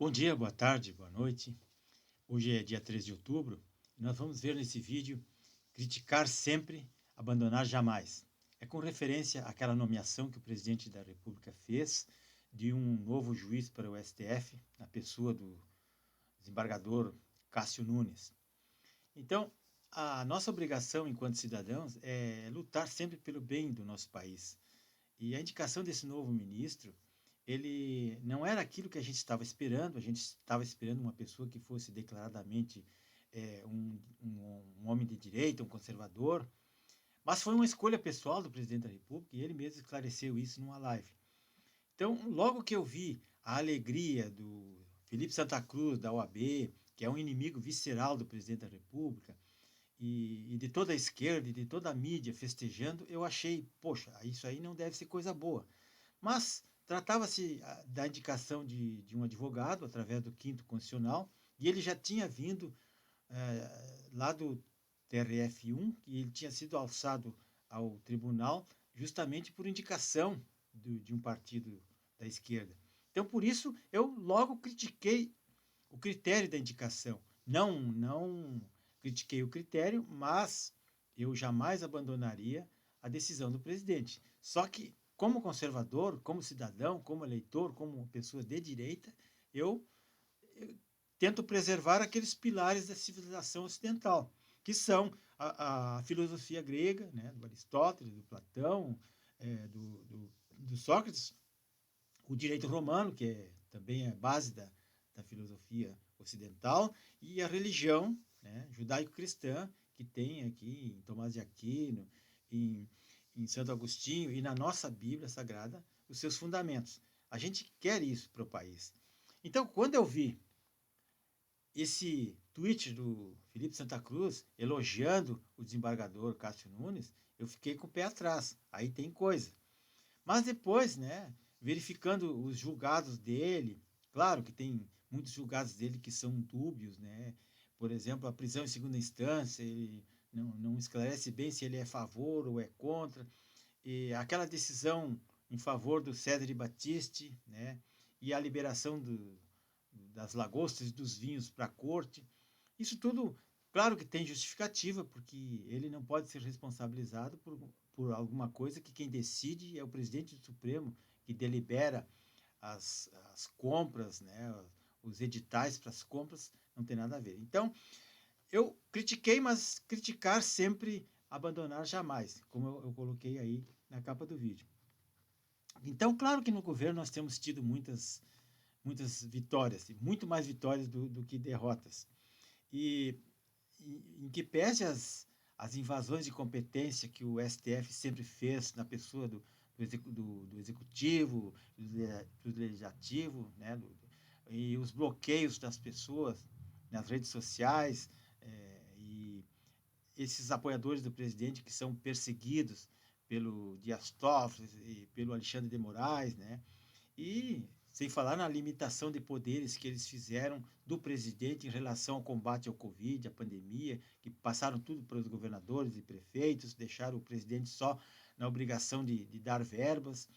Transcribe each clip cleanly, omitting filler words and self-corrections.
Bom dia, boa tarde, boa noite. Hoje é dia 13 de outubro e nós vamos ver nesse vídeo criticar sempre, abandonar jamais. É com referência àquela nomeação que o presidente da República fez de um novo juiz para o STF, na pessoa do desembargador Cássio Nunes. Então, a nossa obrigação enquanto cidadãos é lutar sempre pelo bem do nosso país. E a indicação desse novo ministro, ele não era aquilo que a gente estava esperando uma pessoa que fosse declaradamente um homem de direita, um conservador, mas foi uma escolha pessoal do presidente da República e ele mesmo esclareceu isso numa live. Então, logo que eu vi a alegria do Felipe Santa Cruz, da OAB, que é um inimigo visceral do presidente da República, e de toda a esquerda e de toda a mídia festejando, eu achei, poxa, isso aí não deve ser coisa boa. Mas tratava-se da indicação de um advogado, através do quinto constitucional, e ele já tinha vindo lá do TRF1, que ele tinha sido alçado ao tribunal justamente por indicação de um partido da esquerda. Então, por isso, eu logo critiquei o critério da indicação. Não critiquei o critério, mas eu jamais abandonaria a decisão do presidente. Só que, como conservador, como cidadão, como eleitor, como pessoa de direita, eu tento preservar aqueles pilares da civilização ocidental, que são a filosofia grega, né, do Aristóteles, do Platão, do Sócrates, o direito romano, que também é base da filosofia ocidental, e a religião, né, judaico-cristã, que tem aqui em Tomás de Aquino, em, em Santo Agostinho e na nossa Bíblia Sagrada, os seus fundamentos. A gente quer isso para o país. Então, quando eu vi esse tweet do Felipe Santa Cruz elogiando o desembargador Cássio Nunes, eu fiquei com o pé atrás. Aí tem coisa. Mas depois, né, verificando os julgados dele, claro que tem muitos julgados dele que são dúbios, né? Por exemplo, a prisão em segunda instância, ele não esclarece bem se ele é a favor ou é contra. E aquela decisão em favor do Cedric Battisti, né? E a liberação das lagostas e dos vinhos para a corte. Isso tudo, claro que tem justificativa, porque ele não pode ser responsabilizado por alguma coisa que quem decide é o presidente do Supremo, que delibera as compras, né, os editais para as compras, não tem nada a ver. Então, eu critiquei, mas criticar sempre, abandonar jamais, como eu coloquei aí na capa do vídeo. Então, claro que no governo nós temos tido muitas vitórias, e muito mais vitórias do que derrotas. E em que pese as invasões de competência que o STF sempre fez na pessoa do executivo, do legislativo, né, e os bloqueios das pessoas nas redes sociais, e esses apoiadores do presidente que são perseguidos pelo Dias Toffoli e pelo Alexandre de Moraes, né? E sem falar na limitação de poderes que eles fizeram do presidente em relação ao combate ao Covid, à pandemia, que passaram tudo para os governadores e prefeitos, deixaram o presidente só na obrigação de dar verbas.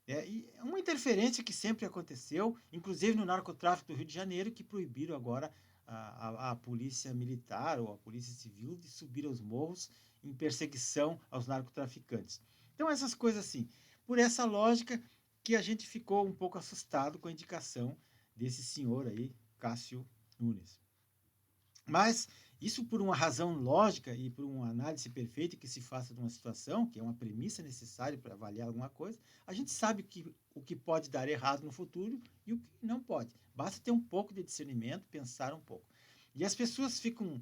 E é uma interferência que sempre aconteceu, inclusive no narcotráfico do Rio de Janeiro, que proibiram agora a polícia militar ou a polícia civil de subir aos morros em perseguição aos narcotraficantes. Então, essas coisas assim. Por essa lógica que a gente ficou um pouco assustado com a indicação desse senhor aí, Cássio Nunes. Mas isso por uma razão lógica e por uma análise perfeita que se faça de uma situação, que é uma premissa necessária para avaliar alguma coisa, a gente sabe o que pode dar errado no futuro e o que não pode. Basta ter um pouco de discernimento, pensar um pouco. E as pessoas ficam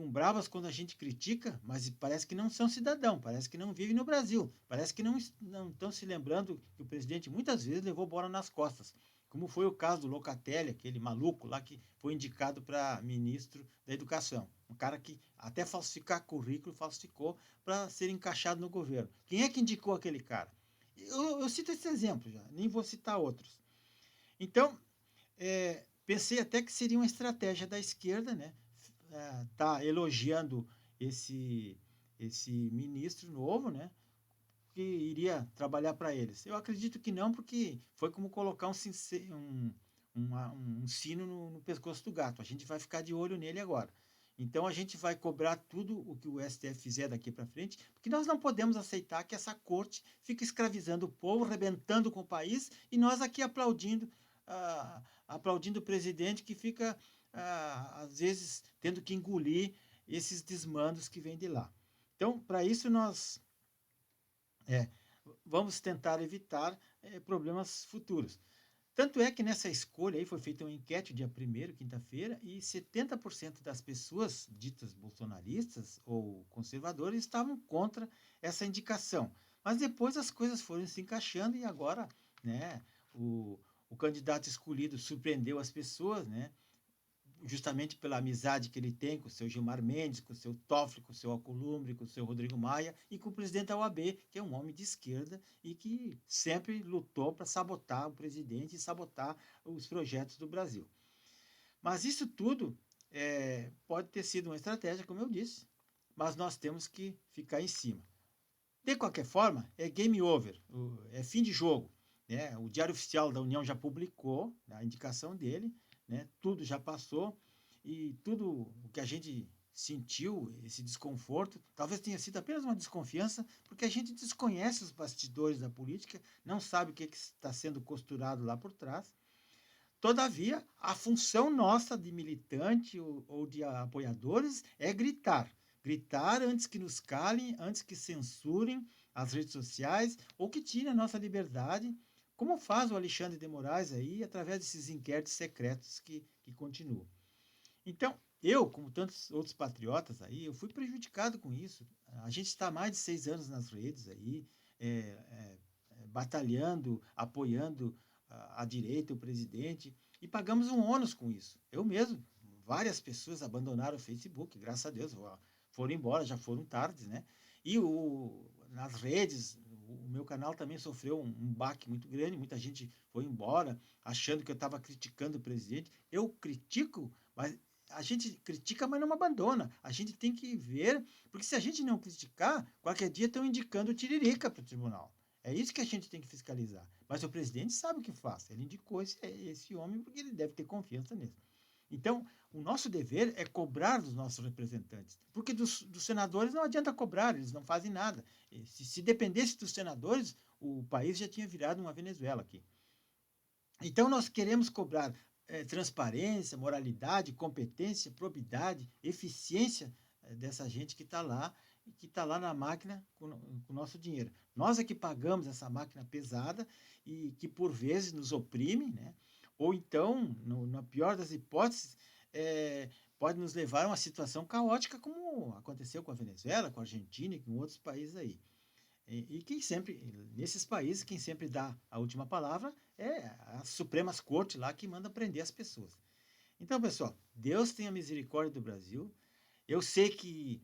bravas quando a gente critica, mas parece que não são cidadão, parece que não vivem no Brasil, parece que não estão se lembrando que o presidente muitas vezes levou bola nas costas, como foi o caso do Locatelli, aquele maluco lá que foi indicado para ministro da Educação, um cara que até falsificar currículo falsificou para ser encaixado no governo. Quem é que indicou aquele cara? Eu cito esse exemplo já, nem vou citar outros. Então, pensei até que seria uma estratégia da esquerda, né? Tá elogiando esse esse ministro novo, né? Que iria trabalhar para eles. Eu acredito que não, porque foi como colocar um sino no pescoço do gato. A gente vai ficar de olho nele agora. Então, a gente vai cobrar tudo o que o STF fizer daqui para frente, porque nós não podemos aceitar que essa corte fique escravizando o povo, rebentando com o país, e nós aqui aplaudindo, aplaudindo o presidente que fica, às vezes, tendo que engolir esses desmandos que vêm de lá. Então, para isso, nós vamos tentar evitar problemas futuros. Tanto é que nessa escolha aí foi feita uma enquete dia 1º, quinta-feira, e 70% das pessoas ditas bolsonaristas ou conservadoras estavam contra essa indicação. Mas depois as coisas foram se encaixando e agora, né, o candidato escolhido surpreendeu as pessoas, né, justamente pela amizade que ele tem com o seu Gilmar Mendes, com o seu Toffoli, com o seu Alcolumbre, com o seu Rodrigo Maia e com o presidente da OAB, que é um homem de esquerda e que sempre lutou para sabotar o presidente e sabotar os projetos do Brasil. Mas isso tudo pode ter sido uma estratégia, como eu disse, mas nós temos que ficar em cima. De qualquer forma, é game over, é fim de jogo. Né? O Diário Oficial da União já publicou a indicação dele, né? Tudo já passou e tudo o que a gente sentiu, esse desconforto, talvez tenha sido apenas uma desconfiança, porque a gente desconhece os bastidores da política, não sabe o que está sendo costurado lá por trás. Todavia, a função nossa de militante ou de apoiadores é gritar. Gritar antes que nos calem, antes que censurem as redes sociais ou que tirem a nossa liberdade, como faz o Alexandre de Moraes aí, através desses inquéritos secretos que continuam. Então, eu, como tantos outros patriotas aí, eu fui prejudicado com isso. A gente está há mais de 6 anos nas redes aí, batalhando, apoiando a direita, o presidente, e pagamos um ônus com isso. Eu mesmo, várias pessoas abandonaram o Facebook, graças a Deus, foram embora, já foram tarde, né? E nas redes, o meu canal também sofreu um baque muito grande, muita gente foi embora, achando que eu estava criticando o presidente. Eu critico, mas a gente critica, mas não abandona. A gente tem que ver, porque se a gente não criticar, qualquer dia estão indicando o Tiririca para o tribunal. É isso que a gente tem que fiscalizar. Mas o presidente sabe o que faz. Ele indicou esse homem porque ele deve ter confiança nele. Então, o nosso dever é cobrar dos nossos representantes. Porque dos senadores não adianta cobrar, eles não fazem nada. Se dependesse dos senadores, o país já tinha virado uma Venezuela aqui. Então, nós queremos cobrar transparência, moralidade, competência, probidade, eficiência dessa gente que está lá na máquina com o nosso dinheiro. Nós é que pagamos essa máquina pesada e que, por vezes, nos oprime, né? Ou então, na pior das hipóteses, pode nos levar a uma situação caótica, como aconteceu com a Venezuela, com a Argentina e com outros países aí. E quem sempre, nesses países, quem sempre dá a última palavra é as Supremas Cortes lá que manda prender as pessoas. Então, pessoal, Deus tenha misericórdia do Brasil. Eu sei que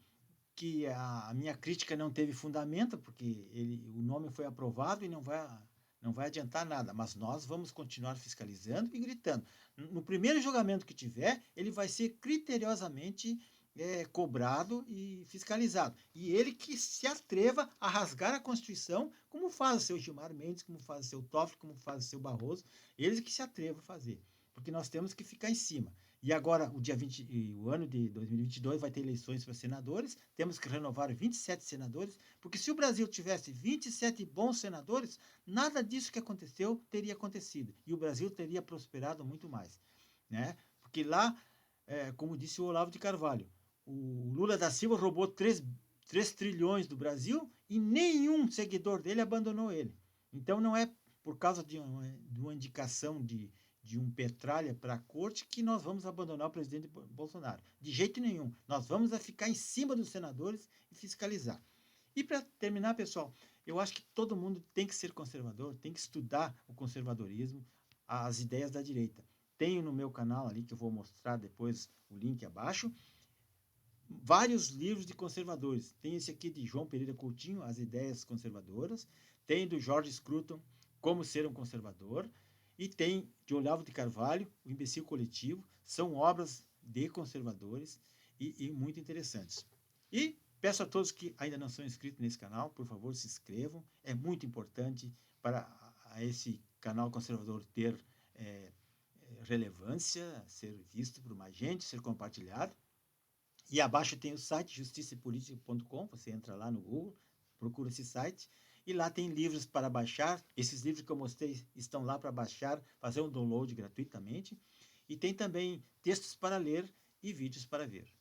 a minha crítica não teve fundamento, porque o nome foi aprovado e não vai adiantar nada, mas nós vamos continuar fiscalizando e gritando. No primeiro julgamento que tiver, ele vai ser criteriosamente cobrado e fiscalizado. E ele que se atreva a rasgar a Constituição, como faz o seu Gilmar Mendes, como faz o seu Toffoli, como faz o seu Barroso, eles que se atrevam a fazer, porque nós temos que ficar em cima. E agora, o ano de 2022 vai ter eleições para senadores, temos que renovar 27 senadores, porque se o Brasil tivesse 27 bons senadores, nada disso que aconteceu teria acontecido, e o Brasil teria prosperado muito mais. Né? Porque lá, como disse o Olavo de Carvalho, o Lula da Silva roubou 3 trilhões do Brasil e nenhum seguidor dele abandonou ele. Então não é por causa de uma indicação de um Petralha para a corte que nós vamos abandonar o presidente Bolsonaro. De jeito nenhum. Nós vamos ficar em cima dos senadores e fiscalizar. E para terminar, pessoal, eu acho que todo mundo tem que ser conservador, tem que estudar o conservadorismo, as ideias da direita. Tenho no meu canal ali, que eu vou mostrar depois o link abaixo, vários livros de conservadores. Tem esse aqui de João Pereira Coutinho, As Ideias Conservadoras. Tem do George Scruton, Como Ser um Conservador. E tem de Olavo de Carvalho, O Imbecil Coletivo. São obras de conservadores e muito interessantes. E peço a todos que ainda não são inscritos nesse canal, por favor, se inscrevam. É muito importante para esse canal conservador ter relevância, ser visto por mais gente, ser compartilhado. E abaixo tem o site justiçaepolitica.com, você entra lá no Google, procura esse site, e lá tem livros para baixar. Esses livros que eu mostrei estão lá para baixar, fazer um download gratuitamente. E tem também textos para ler e vídeos para ver.